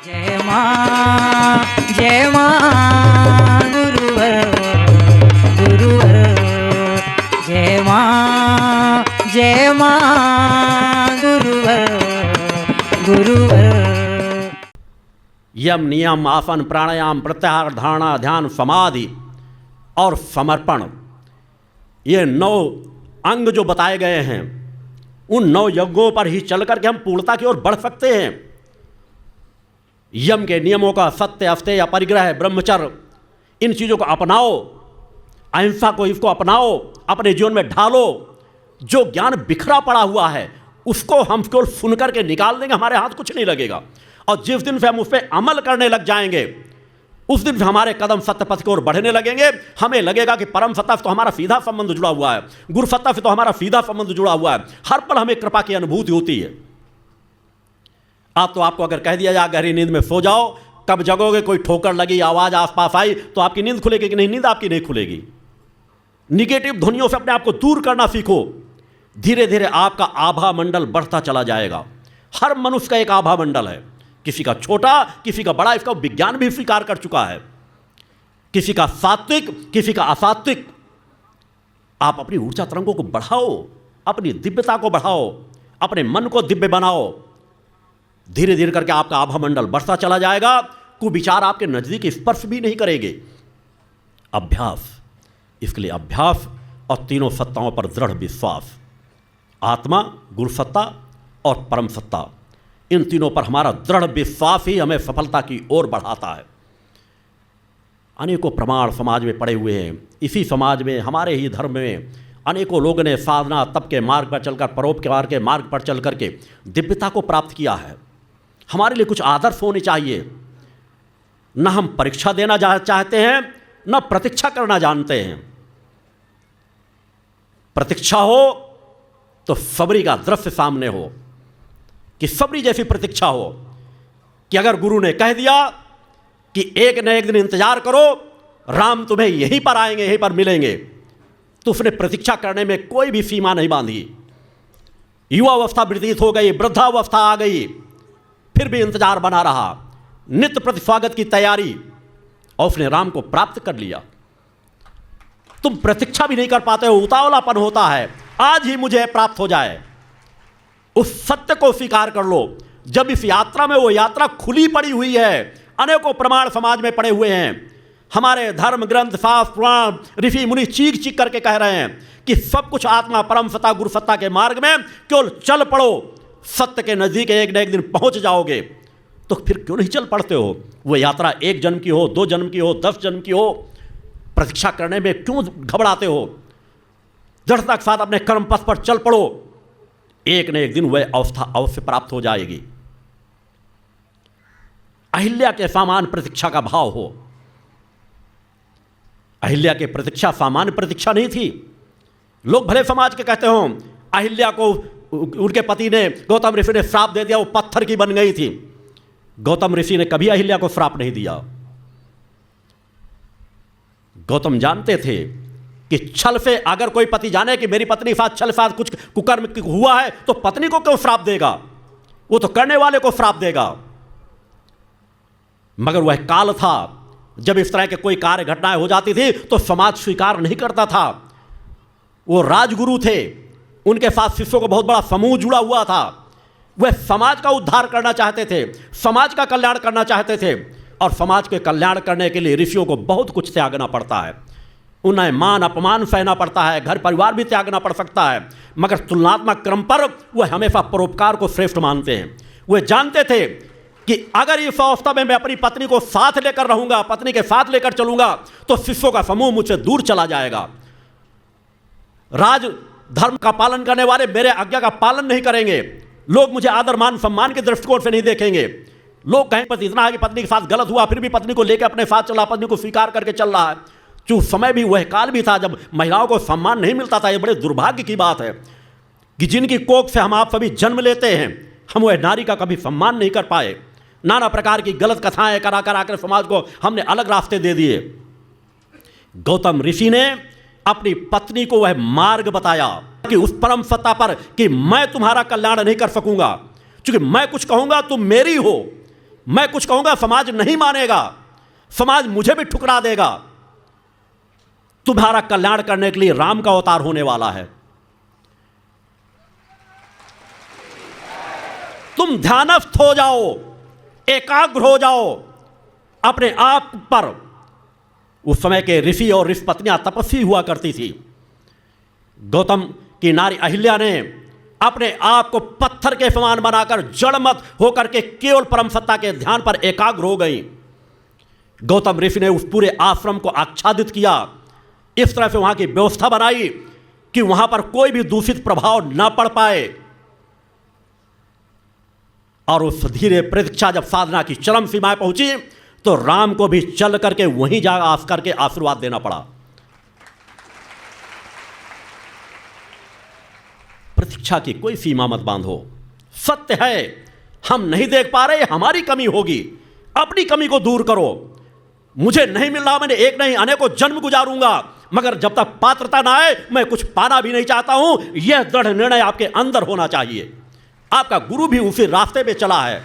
जय मां गुरुवर गुरुवर जय मां गुरुवर गुरुवर। यम नियम आसन प्राणायाम प्रत्याहार धारणा ध्यान समाधि और समर्पण, ये 9 अंग जो बताए गए हैं, उन 9 यज्ञों पर ही चल करके हम पूर्णता की ओर बढ़ सकते हैं। यम के नियमों का सत्य अस्तेय अपरिग्रह ब्रह्मचर्य, इन चीज़ों को अपनाओ, अहिंसा को इसको अपनाओ, अपने जीवन में ढालो। जो ज्ञान बिखरा पड़ा हुआ है उसको हम केवल सुन करके निकाल देंगे, हमारे हाथ कुछ नहीं लगेगा। और जिस दिन से हम उस पर अमल करने लग जाएंगे उस दिन से हमारे कदम सत्य पथ की ओर बढ़ने लगेंगे। हमें लगेगा कि परम सत्ता से तो हमारा सीधा संबंध जुड़ा हुआ है, गुरु सत्ता से तो हमारा सीधा संबंध जुड़ा हुआ है। हर पल हमें कृपा की अनुभूति होती है। तो आपको अगर कह दिया जाए गहरी नींद में सो जाओ, कब जगोगे, कोई ठोकर लगी, आवाज आसपास आई, तो आपकी नींद खुलेगी कि नहीं? नींद आपकी नहीं खुलेगी। निगेटिव ध्वनियों से अपने आप को दूर करना सीखो। धीरे धीरे आपका आभा मंडल बढ़ता चला जाएगा। हर मनुष्य का एक आभा मंडल है, किसी का छोटा, किसी का बड़ा। इसका विज्ञान भी स्वीकार कर चुका है। किसी का सात्विक, किसी का असात्विक। आप अपनी ऊर्जा तरंगों को बढ़ाओ, अपनी दिव्यता को बढ़ाओ, अपने मन को दिव्य बनाओ। धीरे धीरे करके आपका आभा मंडल बढ़ता चला जाएगा। कुविचार आपके नजदीक स्पर्श भी नहीं करेंगे। अभ्यास, इसके लिए अभ्यास और तीनों सत्ताओं पर दृढ़ विश्वास, आत्मा, गुरु सत्ता और परम सत्ता, इन तीनों पर हमारा दृढ़ विश्वास ही हमें सफलता की ओर बढ़ाता है। अनेकों प्रमाण समाज में पड़े हुए हैं। इसी समाज में, हमारे ही धर्म में अनेकों लोगों ने साधना तप के मार्ग पर चलकर, परोपकार के मार्ग पर चल करके दिव्यता को प्राप्त किया है। हमारे लिए कुछ आदर्श होने चाहिए। न हम परीक्षा देना चाहते हैं, न प्रतीक्षा करना जानते हैं। प्रतीक्षा हो तो सबरी का दृश्य सामने हो, कि सबरी जैसी प्रतीक्षा हो कि अगर गुरु ने कह दिया कि एक न एक दिन इंतजार करो, राम तुम्हें यहीं पर आएंगे, यहीं पर मिलेंगे, तो उसने प्रतीक्षा करने में कोई भी सीमा नहीं बांधी। युवावस्था व्यतीत हो गई, वृद्धावस्था आ गई, फिर भी इंतजार बना रहा, नित्य प्रति स्वागत की तैयारी, और उसने राम को प्राप्त कर लिया। तुम प्रतीक्षा भी नहीं कर पाते हो, उतावलापन होता है, आज ही मुझे प्राप्त हो जाए। उस सत्य को स्वीकार कर लो। जब इस यात्रा में, वो यात्रा खुली पड़ी हुई है, अनेकों प्रमाण समाज में पड़े हुए हैं। हमारे धर्म ग्रंथ, शास्त्र, पुराण, ऋषि मुनि चीख चीख करके कह रहे हैं कि सब कुछ आत्मा, परम सत्ता, गुरु सत्ता के मार्ग में केवल चल पड़ो, सत्य के नजदीक एक न एक दिन पहुंच जाओगे। तो फिर क्यों नहीं चल पड़ते हो? वो यात्रा 1 जन्म की हो, 2 जन्म की हो, 10 जन्म की हो, प्रतीक्षा करने में क्यों घबराते हो? दृढ़ता के साथ अपने कर्म पथ पर चल पड़ो, एक न एक दिन वह अवस्था अवश्य प्राप्त हो जाएगी। अहिल्या के सामान्य प्रतीक्षा का भाव हो। अहिल्या की प्रतीक्षा सामान्य प्रतीक्षा नहीं थी। लोग भले समाज के कहते हो, अहिल्या को उनके पति ने, गौतम ऋषि ने श्राप दे दिया, वो पत्थर की बन गई थी। गौतम ऋषि ने कभी अहिल्या को श्राप नहीं दिया। गौतम जानते थे कि छल से अगर कोई पति जाने कि मेरी पत्नी के साथ छल साथ कुछ कुकर्म हुआ है, तो पत्नी को क्यों श्राप देगा? वो तो करने वाले को श्राप देगा। मगर वह काल था जब इस तरह के कोई कार्य घटनाएं हो जाती थी तो समाज स्वीकार नहीं करता था। वो राजगुरु थे, उनके साथ शिष्यों को बहुत बड़ा समूह जुड़ा हुआ था। वह समाज का उद्धार करना चाहते थे, समाज का कल्याण करना चाहते थे, और समाज के कल्याण करने के लिए ऋषियों को बहुत कुछ त्यागना पड़ता है। उन्हें मान अपमान सहना पड़ता है, घर परिवार भी त्यागना पड़ सकता है, मगर तुलनात्मक क्रम पर वह हमेशा परोपकार को श्रेष्ठ मानते हैं। वह जानते थे कि अगर इस अवस्था में मैं अपनी पत्नी को साथ लेकर रहूंगा, पत्नी के साथ लेकर चलूंगा, तो शिष्यों का समूह मुझसे दूर चला जाएगा। राज धर्म का पालन करने वाले मेरे आज्ञा का पालन नहीं करेंगे, लोग मुझे आदर मान सम्मान के दृष्टिकोण से नहीं देखेंगे। लोग कहें पति इतना है कि पत्नी के साथ गलत हुआ, फिर भी पत्नी को लेकर अपने साथ चला, पत्नी को स्वीकार करके चल रहा है। जो समय भी वह काल भी था जब महिलाओं को सम्मान नहीं मिलता था। यह बड़े दुर्भाग्य की बात है कि जिनकी कोख से हम आप सभी जन्म लेते हैं, हम वह नारी का कभी सम्मान नहीं कर पाए। नाना प्रकार की गलत कथाएं करा कर समाज को हमने अलग रास्ते दे दिए। गौतम ऋषि ने अपनी पत्नी को वह मार्ग बताया कि उस परम सत्ता पर कि मैं तुम्हारा कल्याण नहीं कर सकूंगा, क्योंकि मैं कुछ कहूंगा तुम मेरी हो, मैं कुछ कहूंगा समाज नहीं मानेगा, समाज मुझे भी ठुकरा देगा। तुम्हारा कल्याण करने के लिए राम का अवतार होने वाला है। तुम ध्यानस्थ हो जाओ, एकाग्र हो जाओ अपने आप पर। उस समय के ऋषि और ऋषि पत्नियां तपस्वी हुआ करती थी। गौतम की नारी अहिल्या ने अपने आप को पत्थर के समान बनाकर जड़मत होकर के केवल परम सत्ता के ध्यान पर एकाग्र हो गई। गौतम ऋषि ने उस पूरे आश्रम को आच्छादित किया, इस तरह से वहां की व्यवस्था बनाई कि वहां पर कोई भी दूषित प्रभाव न पड़ पाए। और उस धीरे प्रतीक्षा जब साधना की चरम सीमाएं पहुंची तो राम को भी चल करके वहीं जा आस करके आशीर्वाद देना पड़ा। प्रतीक्षा की कोई सीमा मत बांधो। सत्य है, हम नहीं देख पा रहे, हमारी कमी होगी, अपनी कमी को दूर करो। मुझे नहीं मिल रहा, मैंने एक नहीं अनेकों जन्म गुजारूंगा, मगर जब तक पात्रता ना आए मैं कुछ पाना भी नहीं चाहता हूं। यह दृढ़ निर्णय आपके अंदर होना चाहिए। आपका गुरु भी उसी रास्ते पे चला है।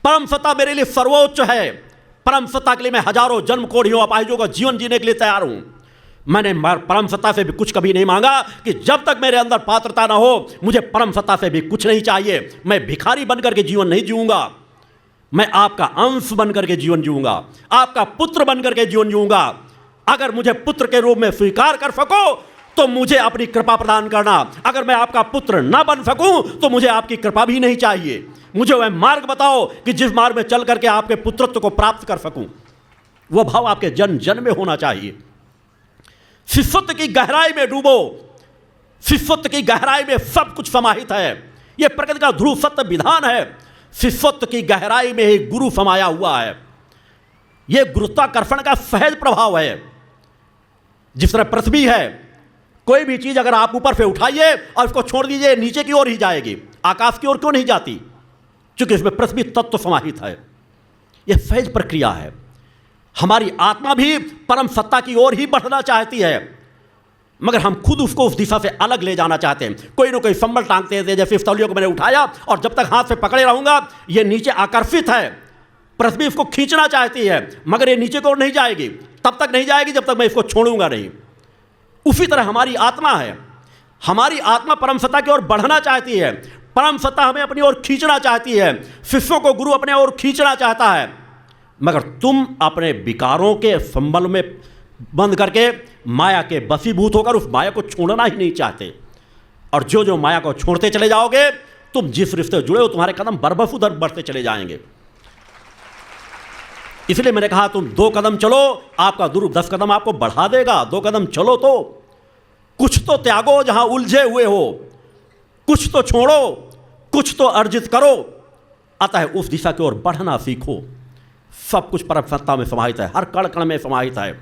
परम सत्ता मेरे लिए सर्वोच्च है। परम सत्ता के लिए मैं हजारों जन्म कोड़ियों अपाहिजों का जीवन जीने के लिए तैयार हूं। मैंने परम सत्ता से भी कुछ कभी नहीं मांगा कि जब तक मेरे अंदर पात्रता ना हो मुझे परम सत्ता से भी कुछ नहीं चाहिए। मैं भिखारी बनकर के जीवन नहीं जीऊंगा, मैं आपका अंश बनकर के जीवन जीऊंगा, आपका पुत्र बनकर के जीवन जीऊंगा। अगर मुझे पुत्र के रूप में स्वीकार कर सको तो मुझे अपनी कृपा प्रदान करना। अगर मैं आपका पुत्र न बन सकूं तो मुझे आपकी कृपा भी नहीं चाहिए। मुझे वह मार्ग बताओ कि जिस मार्ग में चल करके आपके पुत्रत्व को प्राप्त कर सकूं। वह भाव आपके जन्म जन्म में होना चाहिए। शिष्यत्व की गहराई में डूबो। शिष्यत्व की गहराई में सब कुछ समाहित है। यह प्रकृति का ध्रुव सत्य विधान है। शिष्यत्व की गहराई में ही गुरु समाया हुआ है। यह गुरुत्वाकर्षण का सहज प्रभाव है। जिस तरह पृथ्वी है, कोई भी चीज अगर आप ऊपर से उठाइए और उसको छोड़ दीजिए नीचे की ओर ही जाएगी, आकाश की ओर क्यों नहीं जाती? क्योंकि इसमें पृथ्वी तत्व समाहित है। यह सहज प्रक्रिया है। हमारी आत्मा भी परम सत्ता की ओर ही बढ़ना चाहती है, मगर हम खुद उसको उस दिशा से अलग ले जाना चाहते हैं। कोई ना कोई संबल टांगते हैं। जैसे इस तौलियों को मैंने उठाया और जब तक हाथ से पकड़े रहूंगा यह नीचे आकर्षित है। पृथ्वी इसको खींचना चाहती है, मगर ये नीचे की ओर नहीं जाएगी। तब तक नहीं जाएगी जब तक मैं इसको छोड़ूंगा नहीं। उसी तरह हमारी आत्मा है। हमारी आत्मा परम सत्ता की ओर बढ़ना चाहती है। परम सत्ता हमें अपनी ओर खींचना चाहती है। शिष्यों को गुरु अपने ओर खींचना चाहता है, मगर तुम अपने विकारों के संबल में बंद करके माया के बसीभूत होकर उस माया को छोड़ना ही नहीं चाहते। और जो जो माया को छोड़ते चले जाओगे, तुम जिस रिश्ते जुड़े हो तुम्हारे कदम बरबस उधर बढ़ते चले जाएंगे। इसलिए मैंने कहा तुम 2 कदम चलो, आपका गुरु 10 कदम आपको बढ़ा देगा। 2 कदम चलो तो कुछ तो त्यागो जहां उलझे हुए हो, कुछ तो छोड़ो, कुछ तो अर्जित करो। अतः उस दिशा की ओर बढ़ना सीखो। सब कुछ परम सत्ता में समाहित है, हर कण कण में समाहित है।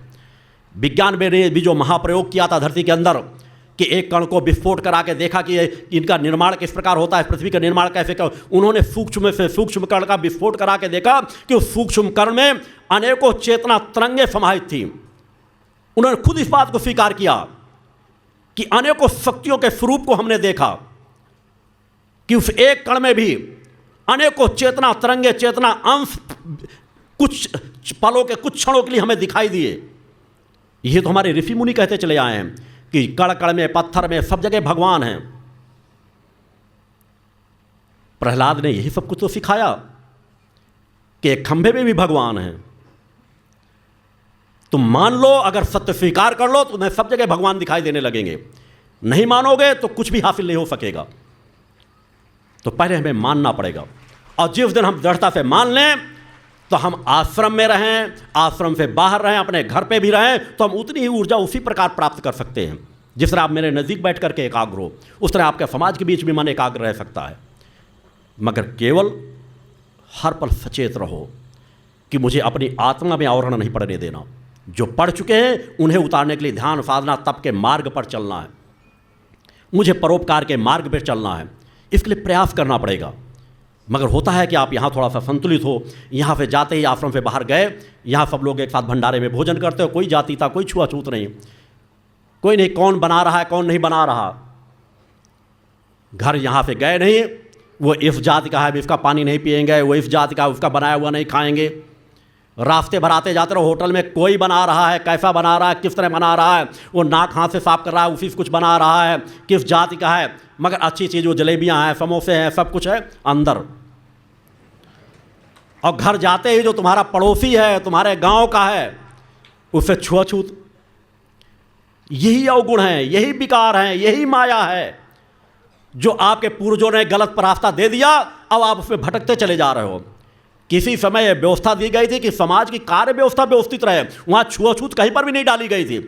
विज्ञान में ने भी जो महाप्रयोग किया था धरती के अंदर कि एक कण को विस्फोट करा के देखा कि इनका निर्माण किस प्रकार होता है, पृथ्वी का निर्माण कैसे कर। उन्होंने सूक्ष्म से सूक्ष्म कण का विस्फोट करा के देखा कि उस सूक्ष्म कण में अनेकों चेतना तरंगें समाहित थी। उन्होंने खुद इस बात को स्वीकार किया कि अनेकों शक्तियों के स्वरूप को हमने देखा कि उस एक कण में भी अनेकों चेतना तरंगे, चेतना अंश कुछ पलों के, कुछ क्षणों के लिए हमें दिखाई दिए। ये तो हमारे ऋषि मुनि कहते चले आए हैं कि कण कण में, पत्थर में, सब जगह भगवान हैं। प्रहलाद ने यही सब कुछ तो सिखाया कि एक खंभे में भी भगवान हैं। तुम मान लो, अगर सत्य स्वीकार कर लो तो तुम्हें सब जगह भगवान दिखाई देने लगेंगे। नहीं मानोगे तो कुछ भी हासिल नहीं हो सकेगा। तो पहले हमें मानना पड़ेगा। और जिस दिन हम दृढ़ता से मान लें तो हम आश्रम में रहें, आश्रम से बाहर रहें, अपने घर पे भी रहें, तो हम उतनी ही ऊर्जा उसी प्रकार प्राप्त कर सकते हैं। जिस तरह आप मेरे नज़दीक बैठ करके एकाग्र हो, उस तरह आपके समाज के बीच भी मन एकाग्र रह सकता है। मगर केवल हर पल सचेत रहो कि मुझे अपनी आत्मा में आवरण नहीं पड़ने देना। जो पढ़ चुके हैं उन्हें उतारने के लिए ध्यान, साधना, तप के मार्ग पर चलना है। मुझे परोपकार के मार्ग पर चलना है। इसके लिए प्रयास करना पड़ेगा। मगर होता है कि आप यहाँ थोड़ा सा संतुलित हो, यहाँ से जाते ही आश्रम से बाहर गए, यहाँ सब लोग एक साथ भंडारे में भोजन करते हो, कोई जातीता, कोई छुआछूत नहीं, कोई नहीं कौन बना रहा है कौन नहीं बना रहा। घर यहाँ से गए नहीं, वो इस जाति का है, इसका पानी नहीं पिएंगे, वो इस जाति का, उसका बनाया हुआ नहीं खाएंगे। रास्ते भर आते जाते रहो, होटल में कोई बना रहा है, कैसा बना रहा है, किस तरह बना रहा है, वो नाक हाथ से साफ कर रहा है, उसी से कुछ बना रहा है, किस जाति का है, मगर अच्छी चीज़ वो जलेबियाँ हैं, समोसे हैं, सब कुछ है अंदर। और घर जाते ही जो तुम्हारा पड़ोसी है, तुम्हारे गांव का है, उससे छुआछूत। यही अवगुण है, यही विकार है, यही माया है जो आपके पूर्वजों ने गलत रास्ता दे दिया, अब आप उसमें भटकते चले जा रहे हो। किसी समय व्यवस्था दी गई थी कि समाज की कार्य व्यवस्था व्यवस्थित रहे, वहाँ छुआछूत कहीं पर भी नहीं डाली गई थी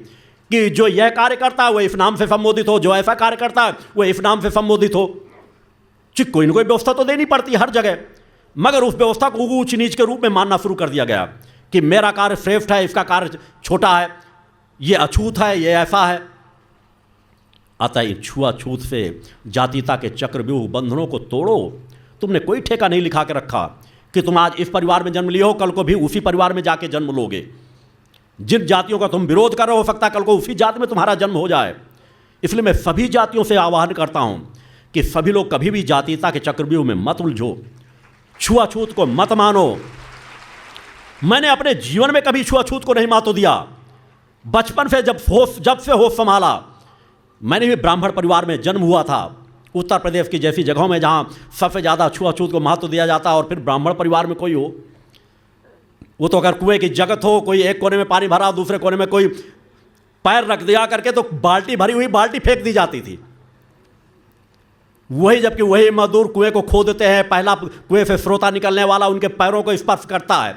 कि जो यह कार्य करता है वो इस नाम से संबोधित हो, जो ऐसा कार्य करता है वो इस नाम से संबोधित हो। कोई ना कोई व्यवस्था तो देनी पड़ती है हर जगह, मगर उस व्यवस्था को ऊंच नीच के रूप में मानना शुरू कर दिया गया कि मेरा कार्य श्रेष्ठ है, इसका कार्य छोटा है, ये अछूत है, ये ऐसा है। अतः इन छुआछूत से जातीयता के चक्रव्यूह बंधनों को तोड़ो। तुमने कोई ठेका नहीं लिखा के रखा कि तुम आज इस परिवार में जन्म लिए हो, कल को भी उसी परिवार में जाके जन्म लोगे। जिन जातियों का तुम विरोध कर रहे हो सकता है कल को उसी जाति में तुम्हारा जन्म हो जाए। इसलिए मैं सभी जातियों से आह्वान करता हूं कि सभी लोग कभी भी जातीयता के चक्रव्यूह में मत उलझो, छुआछूत को मत मानो। मैंने अपने जीवन में कभी छुआछूत को नहीं मातो दिया। बचपन से जब से होश संभाला, मैंने भी ब्राह्मण परिवार में जन्म हुआ था, उत्तर प्रदेश की जैसी जगहों में जहाँ सबसे ज़्यादा छुआछूत को महत्व दिया जाता है। और फिर ब्राह्मण परिवार में कोई हो, वो तो अगर कुएं की जगत हो, कोई एक कोने में पानी भरा, दूसरे कोने में कोई पैर रख दिया करके, तो बाल्टी भरी हुई बाल्टी फेंक दी जाती थी। वही जबकि वही मजदूर कुएं को खोदते हैं, पहला कुएं से स्रोता निकलने वाला उनके पैरों को स्पर्श करता है,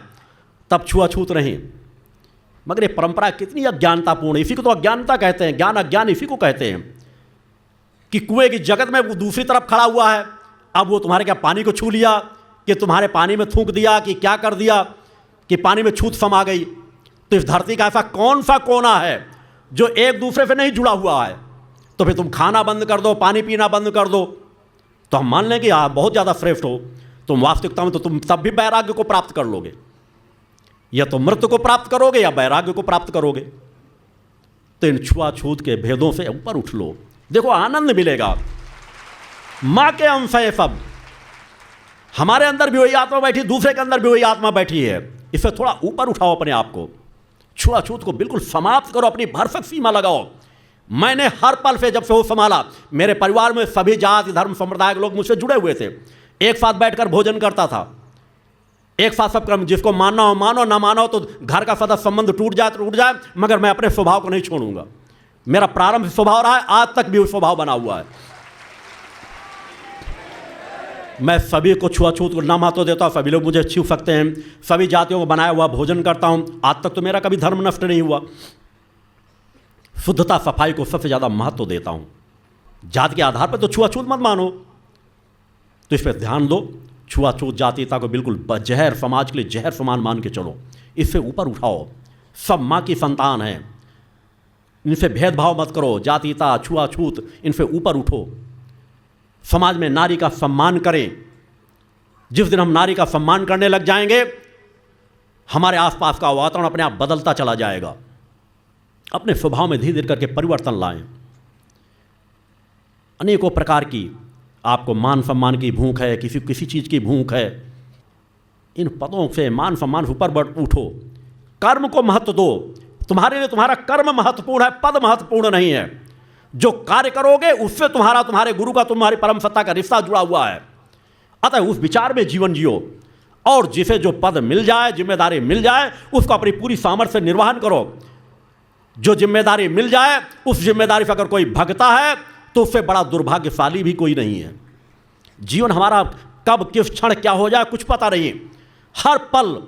तब छुआछूत नहीं। मगर ये परंपरा कितनी अज्ञानतापूर्ण है। इसी को तो अज्ञानता कहते हैं, ज्ञान अज्ञान इसी को कहते हैं कि कुएं की जगत में वो दूसरी तरफ खड़ा हुआ है, अब वो तुम्हारे क्या पानी को छू लिया, कि तुम्हारे पानी में थूक दिया, कि क्या कर दिया कि पानी में छूत समा गई। तो इस धरती का ऐसा कौन सा कोना है जो एक दूसरे से नहीं जुड़ा हुआ है? तो फिर तुम खाना बंद कर दो, पानी पीना बंद कर दो, तो हम मान लें कि आप बहुत ज़्यादा श्रेष्ठ हो। तुम वास्तविकता में तो तुम तब भी वैराग्य को प्राप्त कर लोगे, या तो मृत्यु को प्राप्त करोगे या वैराग्य को प्राप्त करोगे। तो इन छुआछूत के भेदों से ऊपर उठ लो, देखो आनंद मिलेगा। मां के अंश है सब, हमारे अंदर भी वही आत्मा बैठी, दूसरे के अंदर भी वही आत्मा बैठी है। इससे थोड़ा ऊपर उठाओ अपने आप को, छुआछूत को बिल्कुल समाप्त करो, अपनी भरसक सीमा लगाओ। मैंने हर पल से जब से वो संभाला, मेरे परिवार में सभी जाति धर्म संप्रदाय के लोग मुझसे जुड़े हुए थे। एक साथ बैठकर भोजन करता था, एक साथ सब कर्म, जिसको मानना हो मानो, ना मानो तो घर का सदा संबंध टूट जाए तो टूट जाए, मगर मैं अपने स्वभाव को नहीं छोड़ूंगा। मेरा प्रारंभ स्वभाव रहा है, आज तक भी वो स्वभाव बना हुआ है। मैं सभी को छुआछूत को ना महत्व देता हूँ, सभी लोग मुझे छू सकते हैं, सभी जातियों को बनाया हुआ भोजन करता हूँ। आज तक तो मेरा कभी धर्म नष्ट नहीं हुआ। शुद्धता सफाई को सबसे ज़्यादा महत्व देता हूँ। जाति के आधार पर तो छुआछूत मत मानो, तो इस पर ध्यान दो। छुआछूत जातीयता को बिल्कुल जहर, समाज के लिए जहर समान मान के चलो, इससे ऊपर उठाओ। सब माँ की संतान है, इनसे भेदभाव मत करो। जातीयता, छुआछूत, इनसे ऊपर उठो। समाज में नारी का सम्मान करें। जिस दिन हम नारी का सम्मान करने लग जाएंगे, हमारे आसपास का वातावरण अपने आप बदलता चला जाएगा। अपने स्वभाव में धीरे धीरे करके परिवर्तन लाएं। अनेकों प्रकार की आपको मान सम्मान की भूख है, किसी चीज़ की भूख है, इन पदों से मान सम्मान से ऊपर उठो। कर्म को महत्व दो। तुम्हारे लिए तुम्हारा कर्म महत्वपूर्ण है, पद महत्वपूर्ण नहीं है। जो कार्य करोगे उससे तुम्हारे गुरु का, तुम्हारी परम सत्ता का रिश्ता जुड़ा हुआ है। अतः उस विचार में जीवन जियो, और जिसे जो पद मिल जाए, जिम्मेदारी मिल जाए, उसको अपनी पूरी सामर्थ्य से निर्वहन करो। जो जिम्मेदारी मिल जाए, उस जिम्मेदारी पर अगर कोई भगता है तो उससे बड़ा दुर्भाग्यशाली भी कोई नहीं है। जीवन हमारा कब किस क्षण क्या हो जाए कुछ पता नहीं। हर पल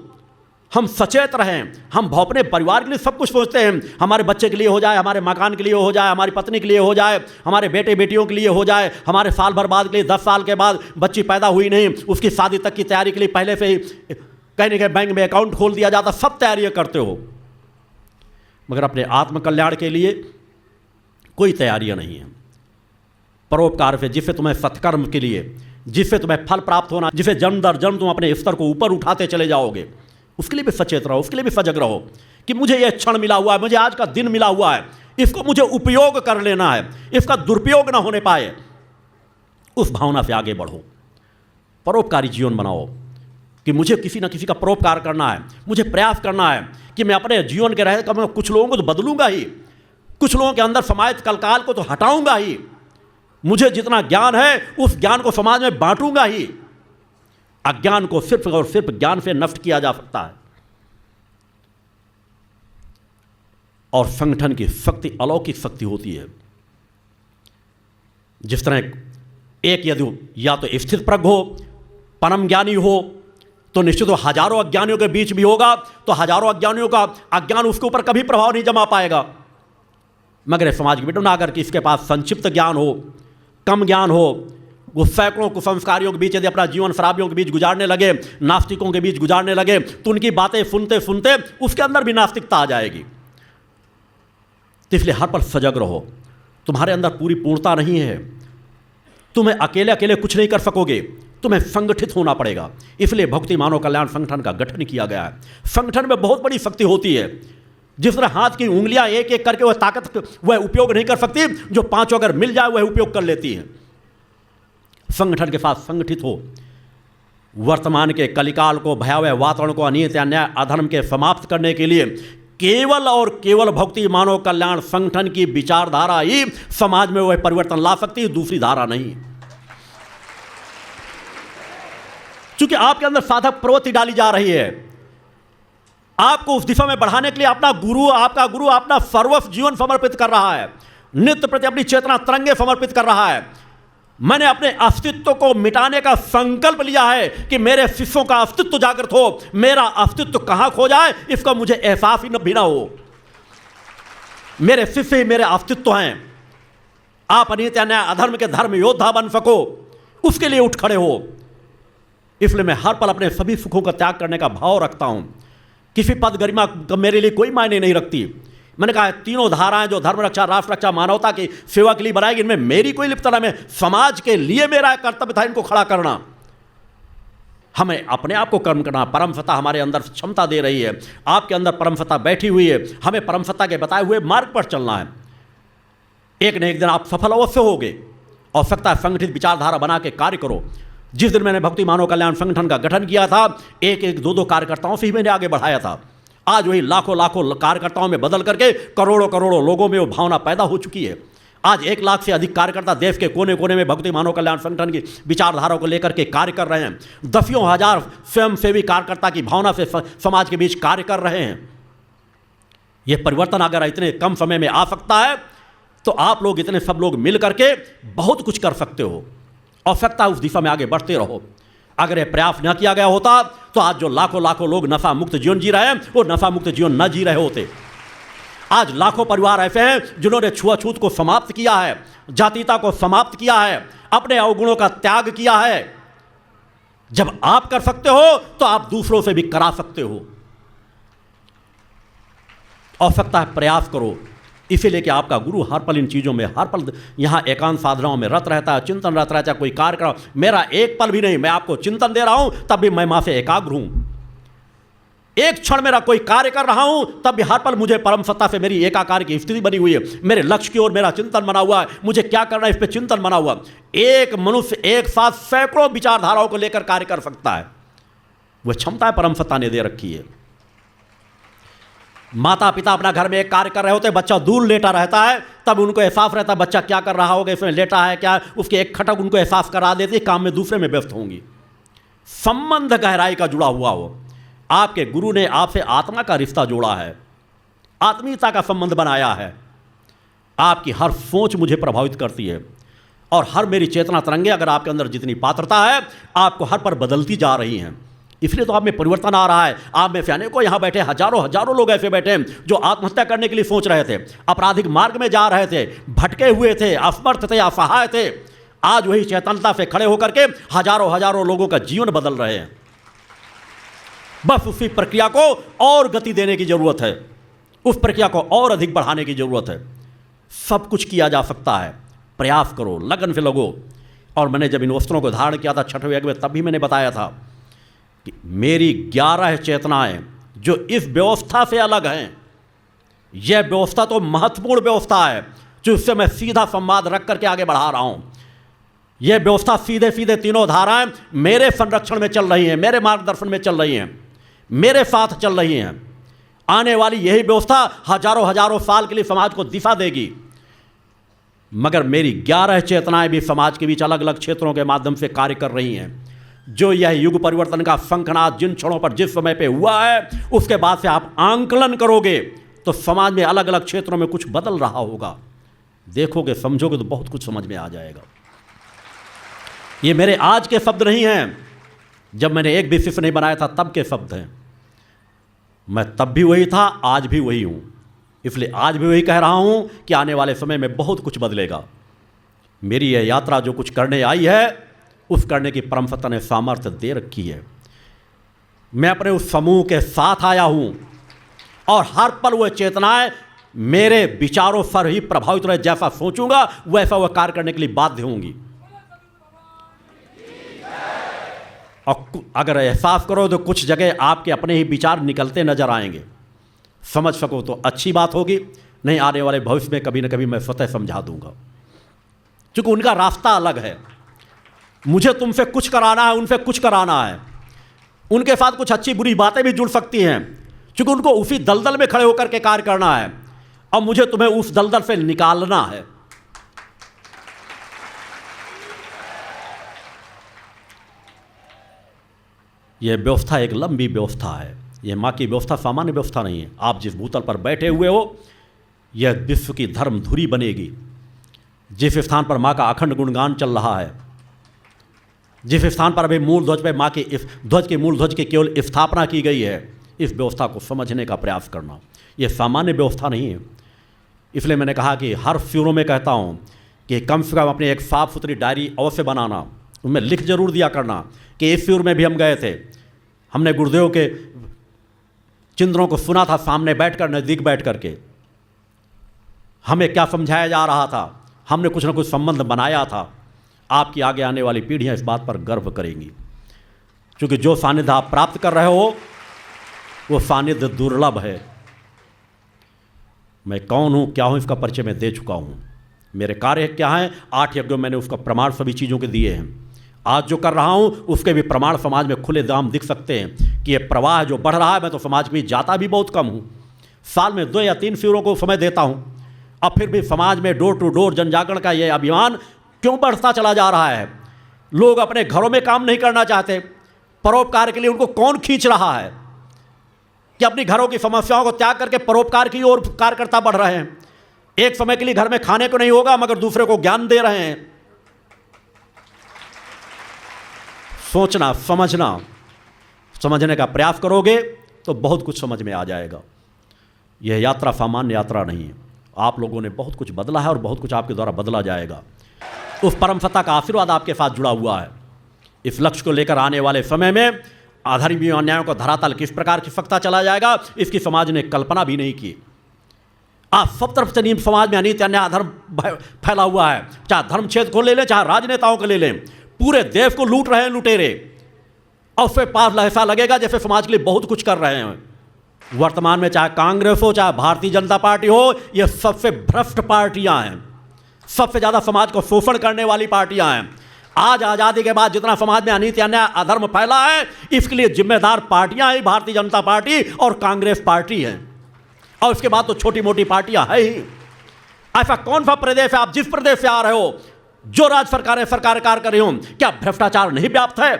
हम सचेत रहें। हम अपने परिवार के लिए सब कुछ सोचते हैं, हमारे बच्चे के लिए हो जाए, हमारे मकान के लिए हो जाए, हमारी पत्नी के लिए हो जाए, हमारे बेटे बेटियों के लिए हो जाए, हमारे साल भर बाद के लिए, 10 साल के बाद बच्ची पैदा हुई नहीं, उसकी शादी तक की तैयारी के लिए पहले से ही कहीं न कहीं बैंक में अकाउंट खोल दिया जाता। सब तैयारियाँ करते हो, मगर अपने आत्मकल्याण के लिए कोई तैयारियाँ नहीं है। परोपकार से, जिससे तुम्हें सत्कर्म के लिए, जिससे तुम्हें फल प्राप्त होना, जिससे जन्म दर जन्म तुम अपने स्तर को ऊपर उठाते चले जाओगे, उसके लिए भी सचेत रहो, उसके लिए भी सजग रहो कि मुझे यह क्षण मिला हुआ है, मुझे आज का दिन मिला हुआ है, इसको मुझे उपयोग कर लेना है, इसका दुरुपयोग ना होने पाए। उस भावना से आगे बढ़ो। परोपकारी जीवन बनाओ कि मुझे किसी न किसी का परोपकार करना है, मुझे प्रयास करना है कि मैं अपने जीवन के रहे कम कुछ लोगों को तो बदलूंगा ही, कुछ लोगों के अंदर समाज कलकाल को तो हटाऊंगा ही, मुझे जितना ज्ञान है उस ज्ञान को समाज में बांटूंगा ही। अज्ञान को सिर्फ और सिर्फ ज्ञान से नष्ट किया जा सकता है। और संगठन की शक्ति अलौकिक शक्ति होती है। जिस तरह एक यदि या तो स्थित प्रज्ञ हो, परम ज्ञानी हो, तो निश्चित हो हजारों अज्ञानियों के बीच भी होगा तो हजारों अज्ञानियों का अज्ञान उसके ऊपर कभी प्रभाव नहीं जमा पाएगा। मगर समाज के बेटों ना अगर किसके पास संक्षिप्त ज्ञान हो, कम ज्ञान हो, वो सैकड़ों कुसंस्कारियों के बीच यदि अपना जीवन शराबियों के बीच गुजारने लगे, नास्तिकों के बीच गुजारने लगे, तो उनकी बातें सुनते सुनते उसके अंदर भी नास्तिकता आ जाएगी। तो इसलिए हर पल सजग रहो। तुम्हारे अंदर पूरी पूर्णता नहीं है, तुम्हें अकेले अकेले कुछ नहीं कर सकोगे, तुम्हें संगठित होना पड़ेगा। इसलिए भक्ति मानव कल्याण संगठन का गठन किया गया है। संगठन में बहुत बड़ी शक्ति होती है। जिस तरह हाथ की उंगलियां एक एक करके वह ताकत वह उपयोग नहीं कर सकती, जो पांचों अगर मिल जाए वह उपयोग कर लेती हैं। संगठन के साथ संगठित हो। वर्तमान के कलिकाल को, भयावह वातावरण को, अनियत अन्याय अधर्म के समाप्त करने के लिए केवल और केवल भक्ति मानव कल्याण संगठन की विचारधारा ही समाज में वह परिवर्तन ला सकती है, दूसरी धारा नहीं। क्योंकि आपके अंदर साधक प्रवृत्ति डाली जा रही है, आपको उस दिशा में बढ़ाने के लिए अपना गुरु, आपका गुरु अपना सर्वस्व जीवन समर्पित कर रहा है, नित्य प्रति अपनी चेतना तरंगे समर्पित कर रहा है। मैंने अपने अस्तित्व को मिटाने का संकल्प लिया है कि मेरे शिष्यों का अस्तित्व जागृत हो, मेरा अस्तित्व कहां खो जाए इसका मुझे एहसास ही भी ना हो। मेरे शिष्य ही मेरे अस्तित्व हैं। आप अनियत अन्याय अधर्म के धर्म योद्धा बन सको, उसके लिए उठ खड़े हो। इसलिए मैं हर पल अपने सभी सुखों का त्याग करने का भाव रखता हूं। किसी पद गरिमा मेरे लिए कोई मायने नहीं रखती। मैंने कहा तीनों धाराएं जो धर्म रक्षा, राष्ट्र रक्षा, मानवता की सेवा के लिए बनाएगी, इनमें मेरी कोई लिप्तता नहीं। समाज के लिए मेरा कर्तव्य था इनको खड़ा करना। हमें अपने आप को कर्म करना। परम सत्ता हमारे अंदर क्षमता दे रही है, आपके अंदर परम सत्ता बैठी हुई है। हमें परम सत्ता के बताए हुए मार्ग पर चलना है। एक न एक दिन आप सफल अवश्य होगे। और सकता है संगठित विचारधारा बना के कार्य करो। जिस दिन मैंने भक्ति मानव कल्याण संगठन का गठन किया था, एक एक दो कार्यकर्ताओं से ही मैंने आगे बढ़ाया था। आज वही लाखों लाखों कार्यकर्ताओं में बदल करके करोड़ों करोड़ों लोगों में वो भावना पैदा हो चुकी है। आज 1 लाख से अधिक कार्यकर्ता देश के कोने कोने में भक्ति मानव कल्याण संगठन की विचारधारा को लेकर के कार्य कर रहे हैं। दसियों हजार स्वयंसेवी कार्यकर्ता की भावना से समाज के बीच कार्य कर रहे हैं। यह परिवर्तन अगर इतने कम समय में आ सकता है तो आप लोग इतने सब लोग मिल करके बहुत कुछ कर सकते हो। आवश्यकता उस दिशा में आगे बढ़ते रहो। अगर यह प्रयास न किया गया होता तो आज जो लाखों लाखों लोग नशा मुक्त जीवन जी रहे हैं वो नशा मुक्त जीवन न जी रहे होते। आज लाखों परिवार ऐसे हैं जिन्होंने छुआछूत को समाप्त किया है, जातीयता को समाप्त किया है, अपने अवगुणों का त्याग किया है। जब आप कर सकते हो तो आप दूसरों से भी करा सकते हो। आवश्यकता है प्रयास करो। इसीलिए कि आपका गुरु हर पल इन चीज़ों में, हर पल यहाँ एकांत साधनाओं में रत रहता है, चिंतन रत रहता है। कोई कार्यक्रम मेरा एक पल भी नहीं, मैं आपको चिंतन दे रहा हूं तब भी मैं मां से एकाग्र हूं। एक क्षण मेरा कोई कार्य कर रहा हूं तब भी हर पल मुझे परम सत्ता से मेरी एकाकार की स्थिति बनी हुई है। मेरे लक्ष्य की ओर मेरा चिंतन बना हुआ है, मुझे क्या करना है इस पर चिंतन बना हुआ। एक मनुष्य एक साथ सैकड़ों विचारधाराओं को लेकर कार्य कर सकता है। वह क्षमता है परम सत्ता ने दे रखी है। माता पिता अपना घर में एक कार्य कर रहे होते, बच्चा दूर लेटा रहता है, तब उनको एहसास रहता है बच्चा क्या कर रहा होगा, इसमें लेटा है क्या, उसके एक खटक उनको एहसास करा देती, काम में दूसरे में व्यस्त होंगी। संबंध गहराई का जुड़ा हुआ हो। आपके गुरु ने आपसे आत्मा का रिश्ता जोड़ा है, आत्मीयता का संबंध बनाया है। आपकी हर सोच मुझे प्रभावित करती है और हर मेरी चेतना तरंगे अगर आपके अंदर जितनी पात्रता है आपको हर पर बदलती जा रही हैं। इसलिए तो आप में परिवर्तन आ रहा है। आप में फैने को यहाँ बैठे हजारों हजारों लोग ऐसे बैठे हैं जो आत्महत्या करने के लिए सोच रहे थे, आपराधिक मार्ग में जा रहे थे, भटके हुए थे, असमर्थ थे, असहाय थे। आज वही चैतन्यता से खड़े होकर के हजारों हजारों लोगों का जीवन बदल रहे हैं। बस उसी प्रक्रिया को और गति देने की जरूरत है, उस प्रक्रिया को और अधिक बढ़ाने की जरूरत है। सब कुछ किया जा सकता है। प्रयास करो, लगन से लगो। और मैंने जब इन वस्त्रों को धारण किया था 6वें यज्ञ में, तब भी मैंने बताया था कि मेरी 11 चेतनाएं जो इस व्यवस्था से अलग हैं। यह व्यवस्था तो महत्वपूर्ण व्यवस्था है जो उससे मैं सीधा संवाद रख करके आगे बढ़ा रहा हूं। यह व्यवस्था सीधे सीधे तीनों धाराएं मेरे संरक्षण में चल रही हैं, मेरे मार्गदर्शन में चल रही हैं, मेरे साथ चल रही हैं। आने वाली यही व्यवस्था हजारों हजारों साल के लिए समाज को दिशा देगी। मगर मेरी 11 चेतनाएं भी समाज के बीच अलग अलग क्षेत्रों के माध्यम से कार्य कर रही हैं। जो यह युग परिवर्तन का शंखनाद जिन क्षणों पर जिस समय पे हुआ है, उसके बाद से आप आंकलन करोगे तो समाज में अलग अलग क्षेत्रों में कुछ बदल रहा होगा। देखोगे, समझोगे तो बहुत कुछ समझ में आ जाएगा। ये मेरे आज के शब्द नहीं हैं, जब मैंने एक भी शिष्य नहीं बनाया था तब के शब्द हैं। मैं तब भी वही था, आज भी वही हूं। इसलिए आज भी वही कह रहा हूं कि आने वाले समय में बहुत कुछ बदलेगा। मेरी यह यात्रा जो कुछ करने आई है, उस करने की परमसत्ता ने सामर्थ्य दे रखी है। मैं अपने उस समूह के साथ आया हूं और हर पल वह चेतनाएं मेरे विचारों पर ही प्रभावित रहे। जैसा सोचूंगा वैसा वह कार्य करने के लिए बाध्य होंगी। और अगर एहसास करो तो कुछ जगह आपके अपने ही विचार निकलते नजर आएंगे। समझ सको तो अच्छी बात होगी, नहीं आने वाले भविष्य में कभी न कभी मैं स्वतः समझा दूंगा। क्योंकि उनका रास्ता अलग है। मुझे तुमसे कुछ कराना है, उनसे कुछ कराना है। उनके साथ कुछ अच्छी बुरी बातें भी जुड़ सकती हैं, क्योंकि उनको उसी दलदल में खड़े होकर के कार्य करना है और मुझे तुम्हें उस दलदल से निकालना है। यह व्यवस्था एक लंबी व्यवस्था है। यह माँ की व्यवस्था सामान्य व्यवस्था नहीं है। आप जिस भूतल पर बैठे हुए हो, यह विश्व की धर्म धुरी बनेगी। जिस स्थान पर माँ का अखंड गुणगान चल रहा है, जिस स्थान पर अभी मूल ध्वज पे माँ के ध्वज के मूल ध्वज की केवल स्थापना की गई है, इस व्यवस्था को समझने का प्रयास करना। यह सामान्य व्यवस्था नहीं है। इसलिए मैंने कहा कि हर शिविरों में कहता हूँ कि कम से कम अपनी एक साफ सुथरी डायरी अवश्य बनाना, उनमें लिख जरूर दिया करना कि इस शिविर में भी हम गए थे, हमने गुरुदेव के चिंतनों को सुना था, सामने बैठकर, नज़दीक बैठ करके हमें क्या समझाया जा रहा था, हमने कुछ ना कुछ संबंध बनाया था। आपकी आगे आने वाली पीढ़ियां इस बात पर गर्व करेंगी, क्योंकि जो सानिध्य आप प्राप्त कर रहे हो वो सानिध्य दुर्लभ है। मैं कौन हूं, क्या हूं, इसका परिचय मैं दे चुका हूं। मेरे कार्य क्या हैं, 8 यज्ञों मैंने उसका प्रमाण सभी चीज़ों के दिए हैं। आज जो कर रहा हूं उसके भी प्रमाण समाज में खुले दाम दिख सकते हैं कि ये प्रवाह जो बढ़ रहा है। मैं तो समाज में जाता भी बहुत कम हूं, साल में 2 या 3 शिविरों को समय देता हूं। अब फिर भी समाज में डोर टू डोर जन जागरण का ये अभियान क्यों बढ़ता चला जा रहा है? लोग अपने घरों में काम नहीं करना चाहते। परोपकार के लिए उनको कौन खींच रहा है कि अपनी घरों की समस्याओं को त्याग करके परोपकार की ओर कार्यकर्ता बढ़ रहे हैं? एक समय के लिए घर में खाने को नहीं होगा, मगर दूसरे को ज्ञान दे रहे हैं। सोचना, समझना, समझने का प्रयास करोगे तो बहुत कुछ समझ में आ जाएगा। यह यात्रा सामान्य यात्रा नहीं है। आप लोगों ने बहुत कुछ बदला है और बहुत कुछ आपके द्वारा बदला जाएगा। उस परम सत्ता का आशीर्वाद आपके साथ जुड़ा हुआ है। इस लक्ष्य को लेकर आने वाले समय में अधर्मियों अन्यायों को धरातल किस प्रकार की सकता चला जाएगा, इसकी समाज ने कल्पना भी नहीं की। आज सब तरफ से समाज में अनीति अन्याय अधर्म फैला हुआ है। चाहे धर्म क्षेत्र को ले लें, चाहे राजनेताओं को ले लें, पूरे देश को लूट रहे हैं लुटेरे। और उससे पास ऐसा लगेगा जैसे समाज के लिए बहुत कुछ कर रहे हैं। वर्तमान में चाहे कांग्रेस हो, चाहे भारतीय जनता पार्टी हो, ये सबसे भ्रष्ट पार्टियां हैं, सबसे ज़्यादा समाज को शोषण करने वाली पार्टियां हैं। आज आज़ादी के बाद जितना समाज में अनीति अन्याय अधर्म फैला है, इसके लिए जिम्मेदार पार्टियां ही भारतीय जनता पार्टी और कांग्रेस पार्टी है। और उसके बाद तो छोटी मोटी पार्टियां है ही। ऐसा कौन सा प्रदेश है, आप जिस प्रदेश से आ रहे हो, जो राज्य सरकार कार्य कर रही हो, क्या भ्रष्टाचार नहीं व्याप्त है?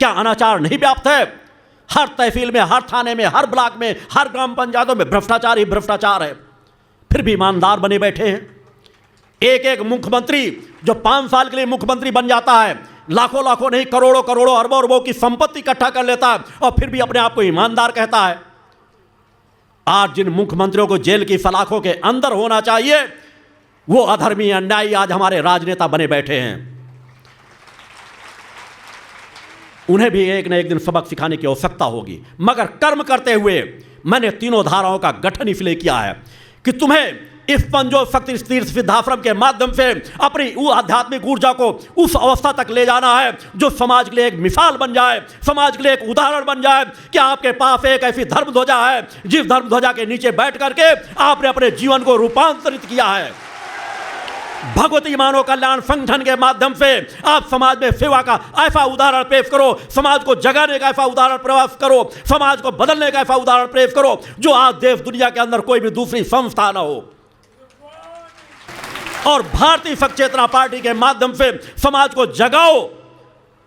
क्या अनाचार नहीं व्याप्त है? हर तहसील में, हर थाने में, हर ब्लॉक में, हर ग्राम पंचायतों में भ्रष्टाचार ही भ्रष्टाचार है। फिर भी ईमानदार बने बैठे हैं। एक एक मुख्यमंत्री जो 5 साल के लिए मुख्यमंत्री बन जाता है, लाखों लाखों नहीं, करोड़ों करोड़ों, अरबों अरबों की संपत्ति इकट्ठा कर लेता है और फिर भी अपने आप को ईमानदार कहता है। आज जिन मुख्यमंत्रियों को जेल की सलाखों के अंदर होना चाहिए, वो अधर्मी अन्यायी आज हमारे राजनेता बने बैठे हैं। उन्हें भी एक न एक दिन सबक सिखाने की आवश्यकता होगी। मगर कर्म करते हुए मैंने तीनों धाराओं का गठन इसलिए किया है कि तुम्हें इस पंजो शक्ति तीर्थ सिद्धाश्रम के माध्यम से अपनी वो आध्यात्मिक ऊर्जा को उस अवस्था तक ले जाना है जो समाज के लिए एक मिसाल बन जाए, समाज के लिए एक उदाहरण बन जाए कि आपके पास एक ऐसी धर्म ध्वजा है जिस धर्म ध्वजा के नीचे बैठ करके आपने अपने जीवन को रूपांतरित किया है। भगवती मानव कल्याण संगठन के माध्यम से आप समाज में सेवा का ऐसा उदाहरण पेश करो, समाज को जगाने का ऐसा उदाहरण प्रयास करो, समाज को बदलने का ऐसा उदाहरण पेश करो जो आज देश दुनिया के अंदर कोई भी दूसरी संस्था ना हो। और भारतीय सचेतना पार्टी के माध्यम से समाज को जगाओ,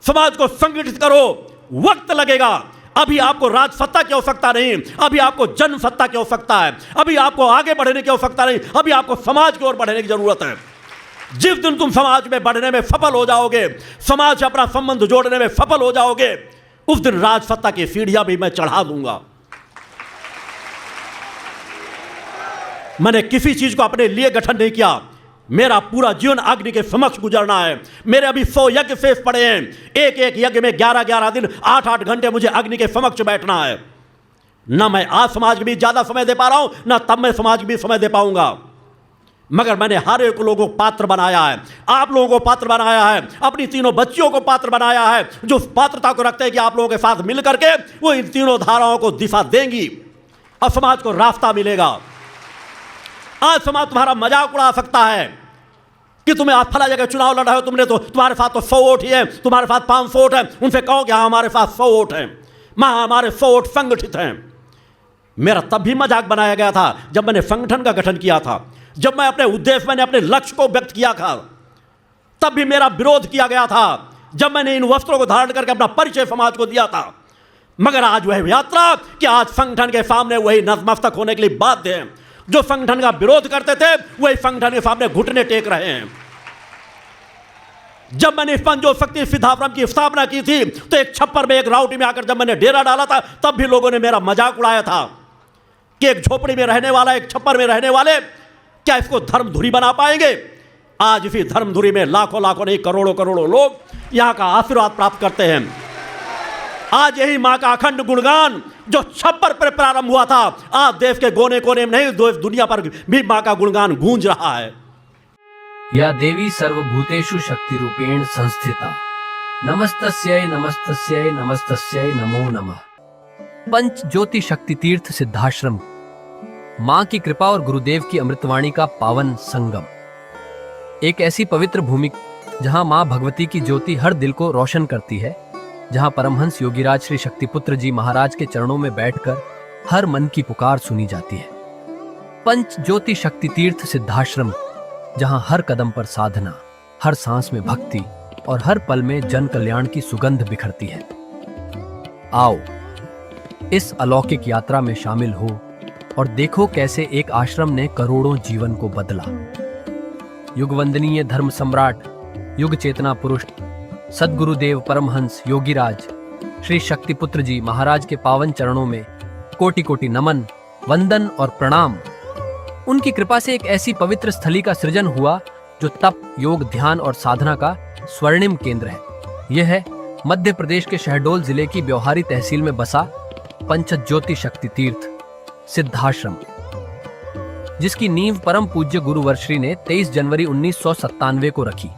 समाज को संगठित करो। वक्त लगेगा, अभी आपको राजसत्ता की आवश्यकता नहीं, अभी आपको जनसत्ता की आवश्यकता है, अभी आपको आगे बढ़ने की आवश्यकता नहीं, अभी आपको समाज की ओर बढ़ने की जरूरत है। जिस दिन तुम समाज में बढ़ने में सफल हो जाओगे, समाज से अपना संबंध जोड़ने में सफल हो जाओगे, उस दिन राजसत्ता की सीढ़ियां भी मैं चढ़ा दूंगा। मैंने किसी चीज को अपने लिए गठन नहीं किया, मेरा पूरा जीवन अग्नि के समक्ष गुजरना है। मेरे अभी 100 यज्ञ शेष पड़े हैं, एक एक यज्ञ में 11-11 दिन 8-8 घंटे मुझे अग्नि के समक्ष बैठना है। ना मैं आज समाज के बीच ज्यादा समय दे पा रहा हूं, ना तब मैं समाज के बीच समय दे पाऊंगा, मगर मैंने हर एक लोगों को पात्र बनाया है। आप लोगों को पात्र बनाया है, अपनी तीनों बच्चियों को पात्र बनाया है, जो पात्रता को रखते हैं कि आप लोगों के साथ मिल करके वो इन तीनों धाराओं को दिशा देंगी और समाज को रास्ता मिलेगा। आज समाज तुम्हारा मजाक उड़ा सकता है कि तुम्हें आज फला जगह चुनाव लड़ा है, तुमने तो तुम्हारे साथ तो 100 वोट ही है, तुम्हारे पास 500 वोट है, उनसे कहो कि हाँ हमारे पास 100 वोट हैं, मां हमारे 100 वोट संगठित हैं। मेरा तब भी मजाक बनाया गया था जब मैंने संगठन का गठन किया था, जब मैं अपने उद्देश्य, मैंने अपने लक्ष्य को व्यक्त किया था, तब भी मेरा विरोध किया गया था। जब मैंने इन वस्त्रों को धारण करके अपना परिचय समाज को दिया था, मगर आज वह यात्रा कि आज संगठन के सामने वही नतमस्तक होने के लिए बाध्य हैं। जो संगठन का विरोध करते थे वही संगठन के सामने घुटने टेक रहे हैं। जब मैंने पंचो शक्ति सिद्धाश्रम की स्थापना की थी तो एक छप्पर में, एक राउटी में आकर जब मैंने डेरा डाला था, तब भी लोगों ने मेरा मजाक उड़ाया था कि एक झोपड़ी में रहने वाला, एक छप्पर में रहने वाले क्या इसको धर्मधुरी बना पाएंगे? आज इसी धर्मधुरी में लाखों लाखों नहीं, करोड़ों करोड़ों लोग यहां का आशीर्वाद प्राप्त करते हैं। आज यही मां का अखंड गुणगान जो छप्पर पर प्रारंभ हुआ था, आज देश के कोने कोने में नहीं, दुनिया पर भी मां का गुणगान गूंज रहा है। या देवी सर्वभूतेषु शक्ति रूपेण संस्थिता, नमस्तस्यै नमस्तस्यै नमस्तस्यै नमो नमः। पंच ज्योति शक्ति तीर्थ सिद्धाश्रम, मां की कृपा और गुरुदेव की अमृतवाणी का पावन संगम, एक ऐसी पवित्र भूमि जहां मां भगवती की ज्योति हर दिल को रोशन करती है, जहां परमहंस योगीराज श्री शक्तिपुत्र जी महाराज के चरणों में बैठकर हर मन की पुकार सुनी जाती है। पंच ज्योति शक्ति तीर्थ सिद्धाश्रम, जहां हर कदम पर साधना, हर सांस में भक्ति और हर पल में जन कल्याण की सुगंध बिखरती है। आओ इस अलौकिक यात्रा में शामिल हो और देखो कैसे एक आश्रम ने करोड़ों जीवन को बदला। युगवंदनीय धर्म सम्राट, युग चेतना पुरुष सद्गुरुदेव परमहंस योगीराज श्री शक्तिपुत्र जी महाराज के पावन चरणों में कोटि कोटि नमन, वंदन और प्रणाम। उनकी कृपा से एक ऐसी पवित्र स्थली का सृजन हुआ जो तप, योग, ध्यान और साधना का स्वर्णिम केंद्र है। यह है मध्य प्रदेश के शहडोल जिले की ब्योहारी तहसील में बसा पंचज्योति शक्ति तीर्थ सिद्धाश्रम, जिसकी नींव परम पूज्य गुरु वर्श्री ने 23 जनवरी 1997 को रखी।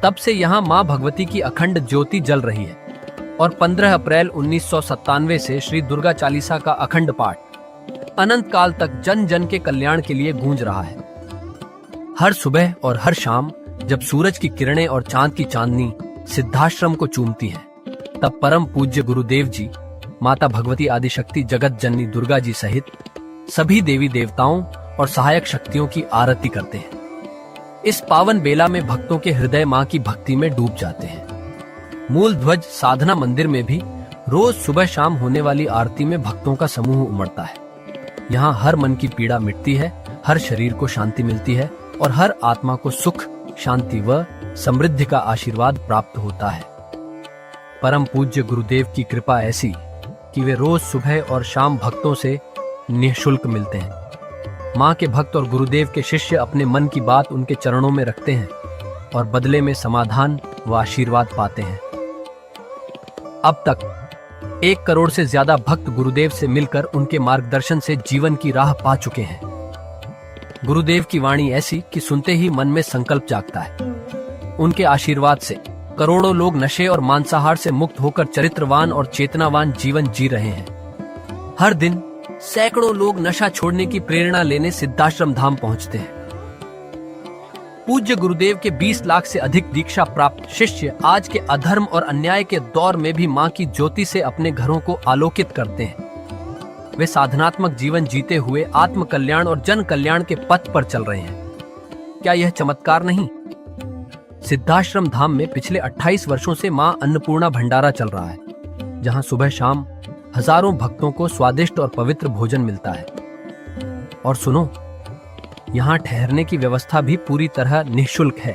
तब से यहाँ मां भगवती की अखंड ज्योति जल रही है और 15 अप्रैल 1997 से श्री दुर्गा चालीसा का अखंड पाठ अनंत काल तक जन जन के कल्याण के लिए गूंज रहा है। हर सुबह और हर शाम जब सूरज की किरणें और चांद की चांदनी सिद्धाश्रम को चूमती हैं, तब परम पूज्य गुरुदेव जी, माता भगवती आदिशक्ति जगत जननी दुर्गा जी सहित सभी देवी देवताओं और सहायक शक्तियों की आरती करते हैं। इस पावन बेला में भक्तों के हृदय मां की भक्ति में डूब जाते हैं। मूल ध्वज साधना मंदिर में भी रोज सुबह शाम होने वाली आरती में भक्तों का समूह उमड़ता है। यहाँ हर मन की पीड़ा मिटती है, हर शरीर को शांति मिलती है और हर आत्मा को सुख, शांति व समृद्धि का आशीर्वाद प्राप्त होता है। परम पूज्य गुरुदेव की कृपा ऐसी कि वे रोज सुबह और शाम भक्तों से निःशुल्क मिलते हैं। मां के भक्त और गुरुदेव के शिष्य अपने मन की बात उनके चरणों में रखते हैं और बदले में समाधान व आशीर्वाद पाते हैं। अब तक 1 करोड़ से ज्यादा भक्त गुरुदेव से मिलकर उनके मार्गदर्शन से जीवन की राह पा चुके हैं। गुरुदेव की वाणी ऐसी कि सुनते ही मन में संकल्प जागता है। उनके आशीर्वाद से करोड़ों लोग नशे और मांसाहार से मुक्त होकर चरित्रवान और चेतनावान जीवन जी रहे हैं। हर दिन सैकड़ों लोग नशा छोड़ने की प्रेरणा लेने सिद्धाश्रम धाम पहुंचते हैं। पूज्य गुरुदेव के 20 लाख से अधिक दीक्षा प्राप्त शिष्य आज के अधर्म और अन्याय के दौर में भी मां की ज्योति से अपने घरों को आलोकित करते हैं। वे साधनात्मक जीवन जीते हुए आत्म कल्याण और जन कल्याण के पथ पर चल रहे हैं। क्या यह चमत्कार नहीं? सिद्धाश्रम धाम में पिछले 28 वर्षों से मां अन्नपूर्णा भंडारा चल रहा है, जहां सुबह शाम हजारों भक्तों को स्वादिष्ट और पवित्र भोजन मिलता है। और सुनो, यहाँ ठहरने की व्यवस्था भी पूरी तरह निःशुल्क है।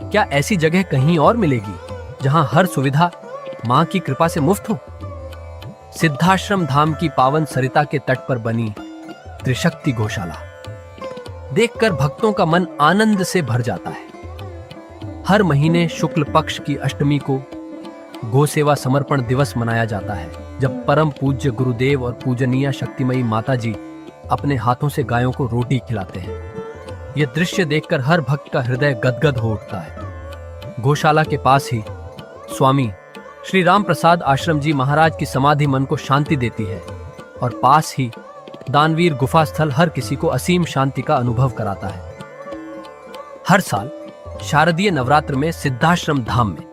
क्या ऐसी जगह कहीं और मिलेगी जहां हर सुविधा मां की कृपा से मुफ्त हो? सिद्धाश्रम धाम की पावन सरिता के तट पर बनी त्रिशक्ति गौशाला देखकर भक्तों का मन आनंद से भर जाता है। हर महीने शुक्ल पक्ष की अष्टमी को गौ सेवा समर्पण दिवस मनाया जाता है, जब परम पूज्य गुरुदेव और पूजनीय शक्तिमयी माता जी अपने हाथों से गायों को रोटी खिलाते हैं। यह दृश्य देखकर हर भक्त का हृदय गदगद हो उठता है। गौशाला के पास ही स्वामी श्री राम प्रसाद आश्रम जी महाराज की समाधि मन को शांति देती है, और पास ही दानवीर गुफा स्थल हर किसी को असीम शांति का अनुभव कराता है। हर साल शारदीय नवरात्र में सिद्धाश्रम धाम में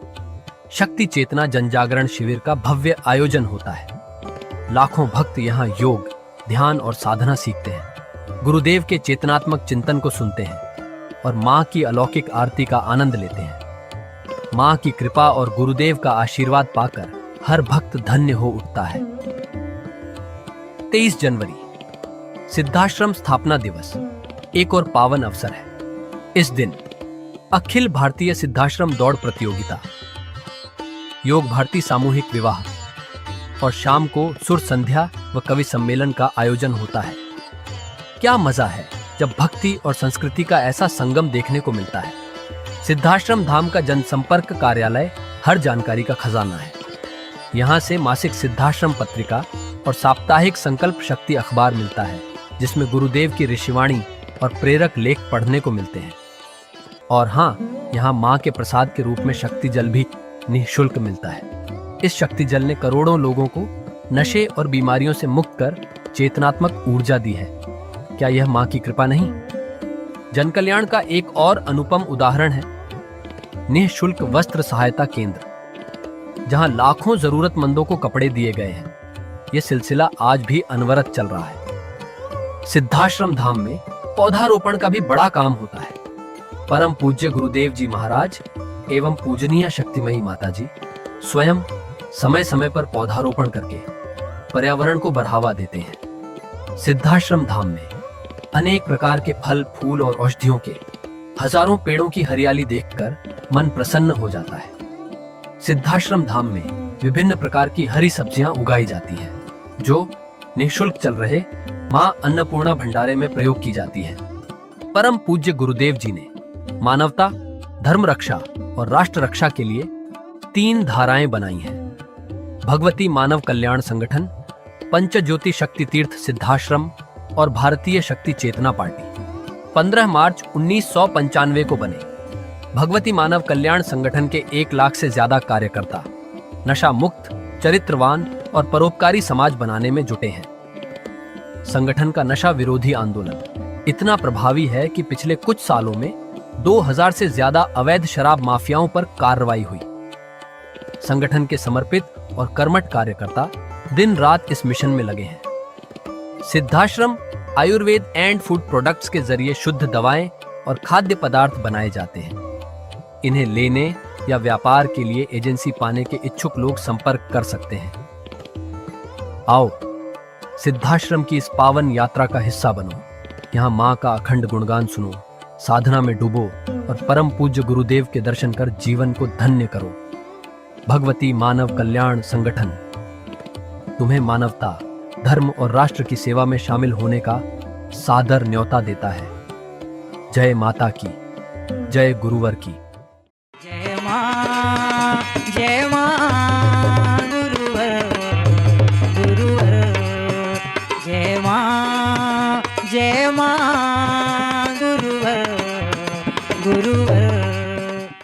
शक्ति चेतना जनजागरण शिविर का भव्य आयोजन होता है। लाखों भक्त यहाँ योग, ध्यान और साधना सीखते हैं, गुरुदेव के चेतनात्मक चिंतन को सुनते हैं और मां की अलौकिक आरती का आनंद लेते हैं। मां की कृपा और गुरुदेव का आशीर्वाद पाकर हर भक्त धन्य हो उठता है। 23 जनवरी सिद्धाश्रम स्थापना दिवस एक और पावन अवसर है। इस दिन अखिल भारतीय सिद्धाश्रम दौड़ प्रतियोगिता, योग भारती सामूहिक विवाह और शाम को सुर संध्या व कवि सम्मेलन का आयोजन होता है। क्या मजा है जब भक्ति और संस्कृति का ऐसा संगम देखने को मिलता है। सिद्धाश्रम धाम का जनसंपर्क कार्यालय हर जानकारी का खजाना है। यहाँ से मासिक सिद्धाश्रम पत्रिका और साप्ताहिक संकल्प शक्ति अखबार मिलता है, जिसमें गुरुदेव की ऋषिवाणी और प्रेरक लेख पढ़ने को मिलते हैं। और हाँ, यहाँ माँ के प्रसाद के रूप में शक्ति जल भी निःशुल्क मिलता है। इस शक्ति जल ने करोड़ों लोगों को नशे और बीमारियों से मुक्त कर चेतनात्मक ऊर्जा दी है। क्या यह मां की कृपा नहीं? जन कल्याण का एक और अनुपम उदाहरण है निःशुल्क वस्त्र सहायता केंद्र, जहां लाखों जरूरतमंदों को कपड़े दिए गए हैं। यह सिलसिला आज भी अनवरत चल रहा है। सिद्धाश्रम धाम में पौधारोपण का भी बड़ा काम होता है। परम पूज्य गुरुदेव जी महाराज एवं पूजनीय शक्तिमयी माता जी स्वयं समय समय पर पौधारोपण करके पर्यावरण को बढ़ावा देते हैं। सिद्धाश्रम धाम में अनेक प्रकार के फल, फूल और औषधियों के हजारों पेड़ों की हरियाली देखकर मन प्रसन्न हो जाता है। सिद्धाश्रम धाम में विभिन्न प्रकार की हरी सब्जियां उगाई जाती हैं, जो निःशुल्क चल रहे मां अन्नपूर्णा भंडारे में प्रयोग की जाती है। परम पूज्य गुरुदेव जी ने मानवता, धर्म रक्षा और राष्ट्र रक्षा के लिए 3 धाराएं बनाई हैं। भगवती मानव कल्याण संगठन, पंचज्योति शक्ति तीर्थ सिद्धाश्रम और भारतीय शक्ति चेतना पार्टी 15 मार्च 1995 को बने। भगवती मानव कल्याण संगठन के 1 लाख से ज्यादा कार्यकर्ता नशा मुक्त, चरित्रवान और परोपकारी समाज बनाने में जुटे हैं। संगठन का नशा विरोधी आंदोलन इतना प्रभावी है कि पिछले कुछ सालों में 2000 से ज्यादा अवैध शराब माफियाओं पर कार्रवाई हुई। संगठन के समर्पित और कर्मठ कार्यकर्ता दिन रात इस मिशन में लगे हैं। Siddhashram Ayurveda and food products के जरिए शुद्ध दवाएं और खाद्य पदार्थ बनाए जाते हैं। इन्हें लेने या व्यापार के लिए एजेंसी पाने के इच्छुक लोग संपर्क कर सकते हैं। आओ सिद्धाश्रम की इस पावन यात्रा का हिस्सा बनो। यहाँ माँ का अखंड गुणगान सुनो, साधना में डूबो और परम पूज्य गुरुदेव के दर्शन कर जीवन को धन्य करो। भगवती मानव कल्याण संगठन तुम्हें मानवता, धर्म और राष्ट्र की सेवा में शामिल होने का सादर न्योता देता है। जय माता की, जय गुरुवर की। जय मां, जय मां।